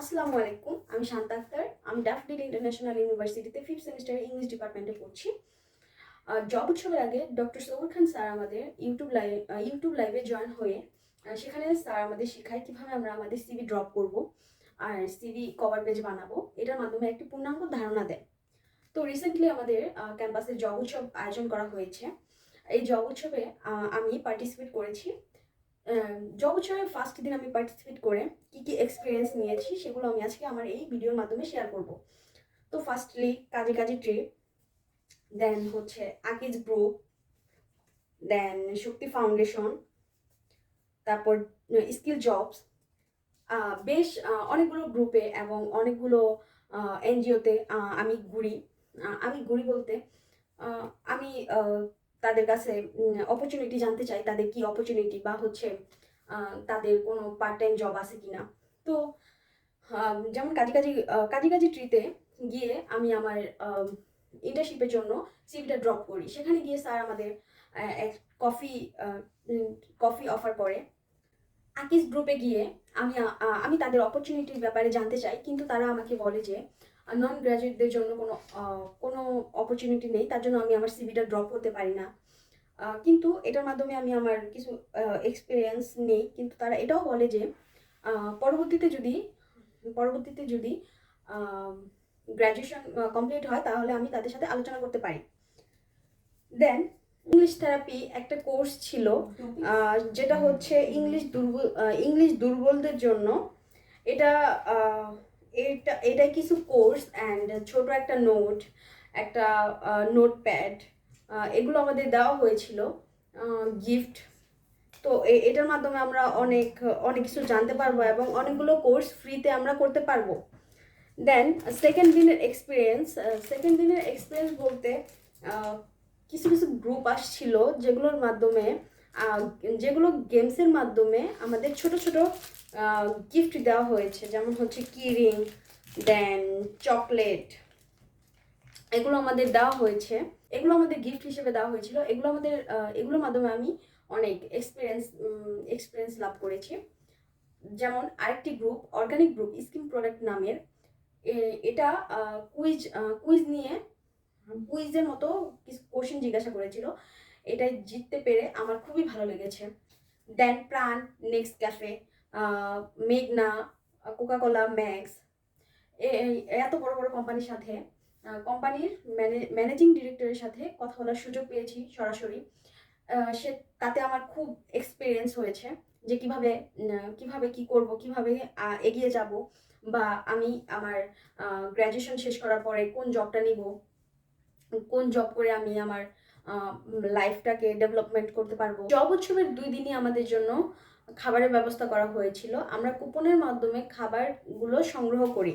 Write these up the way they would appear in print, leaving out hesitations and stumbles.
আসসালামু আলাইকুম। আমি শান্তা আক্তার। আমি ড্যাফোডিল ইন্টারন্যাশনাল ইউনিভার্সিটিতে 5th সেমিস্টারে ইংলিশ ডিপার্টমেন্টে পড়ছি। জব উৎসবের আগে ডক্টর সবুর খান স্যার আমাদের ইউটিউব লাইভে জয়েন হয়ে সেখানে স্যার আমাদের শেখায় কীভাবে আমরা আমাদের সিভি ড্রপ করব আর সিভি কভার পেজ বানাবো। এটার মাধ্যমে একটি পূর্ণাঙ্গ ধারণা দেয়। তো রিসেন্টলি আমাদের ক্যাম্পাসে জব উৎসব আয়োজন করা হয়েছে। এই জব উৎসবে আমি পার্টিসিপেট করেছি। জব উৎসবের ফার্স্ট দিন আমি পার্টিসিপেট করে কি এক্সপিরিয়েন্স নিয়েছি সেগুলো আমি আজকে আমার এই ভিডিওর মাধ্যমে শেয়ার করব। তো ফার্স্টলি কাজী কাজী ট্রিপ, দেন হচ্ছে আকিজ গ্রুপ, দেন শক্তি ফাউন্ডেশন, তারপর স্কিল জবস, বেশ অনেকগুলো গ্রুপে এবং অনেকগুলো এনজিওতে আমি ঘুরি বলতে আমি তাদের কাছে অপরচুনিটি জানতে চাই, তাদের কি অপরচুনিটি বা হচ্ছে তাদের কোনো পার্ট টাইম জব আছে কিনা। তো যেমন কাজী কাজী ট্রিতে গিয়ে আমি আমার ইন্টার্নশিপের জন্য সিভিটা ড্রপ করি। সেখানে গিয়ে স্যার আমাদের এক কফি অফার করে। আকিজ গ্রুপে গিয়ে আমি তাদের অপরচুনিটির ব্যাপারে জানতে চাই, কিন্তু তারা আমাকে বলে যে নন গ্র্যাজুয়েটদের জন্য কোনো অপরচুনিটি নেই, তার জন্য আমি আমার সিভিটা ড্রপ করতে পারি না। কিন্তু এটার মাধ্যমে আমি আমার কিছু এক্সপিরিয়েন্স নেই, কিন্তু তারা এটাও বলে যে পরবর্তীতে যদি গ্র্যাজুয়েশন কমপ্লিট হয় তাহলে আমি তাদের সাথে আলোচনা করতে পারি। দেন ইংলিশ থেরাপি একটা কোর্স ছিল, যেটা হচ্ছে ইংলিশ দুর্বলদের জন্য। এটা এটা কিছু কোর্স অ্যান্ড ছোট একটা একটা নোটপ্যাড এগুলো আমাদের দেওয়া হয়েছিল গিফট। তো এটার মাধ্যমে আমরা অনেক কিছু জানতে পারবো এবং অনেকগুলো কোর্স ফ্রিতে আমরা করতে পারবো। দেন সেকেন্ড দিনের এক্সপিরিয়েন্স বলতে কিছু গ্রুপ আসছিল যেগুলো গেমসের মাধ্যমে আমাদের ছোট ছোট গিফট দেওয়া হয়েছে, যেমন হচ্ছে কিরিং, দেন চকলেট, এগুলো আমাদের দেওয়া হয়েছে। এগুলো আমাদের গিফট হিসেবে দেওয়া হয়েছিল। এগুলোর মাধ্যমে আমি অনেক এক্সপিরিয়েন্স লাভ করেছি। যেমন আরেকটি group, organic group skin product নামের, এটা কুইজের মতো কিছু কোশ্চেন জিজ্ঞাসা করেছিল। এটাই জিততে পেরে আমার খুবই ভালো লেগেছে। দেন প্রাণ, নেক্সট ক্যাফে, মেঘনা, কোকাকোলা, ম্যাক্স, এত বড় বড় কোম্পানির সাথে কোম্পানির ম্যানেজিং ডিরেক্টরের সাথে কথা বলার সুযোগ পেয়েছি সরাসরি। তাতে আমার খুব এক্সপিরিয়েন্স হয়েছে যে কিভাবে কি করব, কিভাবে এগিয়ে যাব, বা আমি আমার গ্র্যাজুয়েশন শেষ করার পরে কোন জবটা নিব, কোন জব করে আমি আমার লাইফটাকে ডেভেলপমেন্ট করতে পারবো। জব উৎসবের 2 দিনই আমাদের জন্য খাবারের ব্যবস্থা করা হয়েছিল। আমরা কুপনের মাধ্যমে খাবারগুলো সংগ্রহ করি।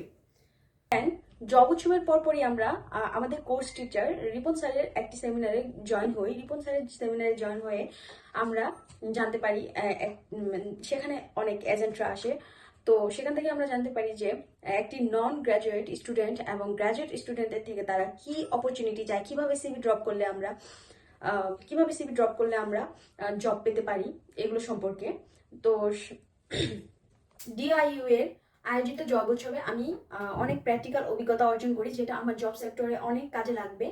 জব উৎসবের পরপরই আমরা আমাদের কোর্স টিচার রিপন স্যারের একটি সেমিনারে জয়েন হই। রিপন স্যারের সেমিনারে জয়েন হয়ে আমরা জানতে পারি, সেখানে অনেক এজেন্টরা আসে। তো সেখান থেকে আমরা জানতে পারি যে একটি নন গ্র্যাজুয়েট স্টুডেন্ট এবং গ্র্যাজুয়েট স্টুডেন্টদের থেকে তারা কি অপরচুনিটি চায়, কিভাবে সিভি ড্রপ করলে আমরা জব পেতে পারি, এগুলো সম্পর্কে। তো ডিআইইউ এর আয়োজিত জব উৎসবে আমি অনেক প্র্যাকটিক্যাল অভিজ্ঞতা অর্জন করি, যেটা আমার জব সেক্টরে অনেক কাজে লাগবে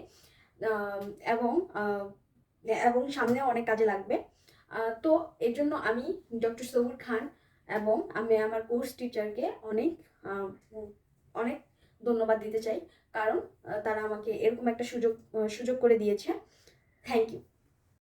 এবং সামনেও অনেক কাজে লাগবে। তো এর জন্য আমি ডক্টর সবুর খান এবং আমি আমার কোর্স টিচারকে অনেক ধন্যবাদ দিতে চাই, কারণ তারা আমাকে এরকম একটা সুযোগ করে দিয়েছে। Thank you.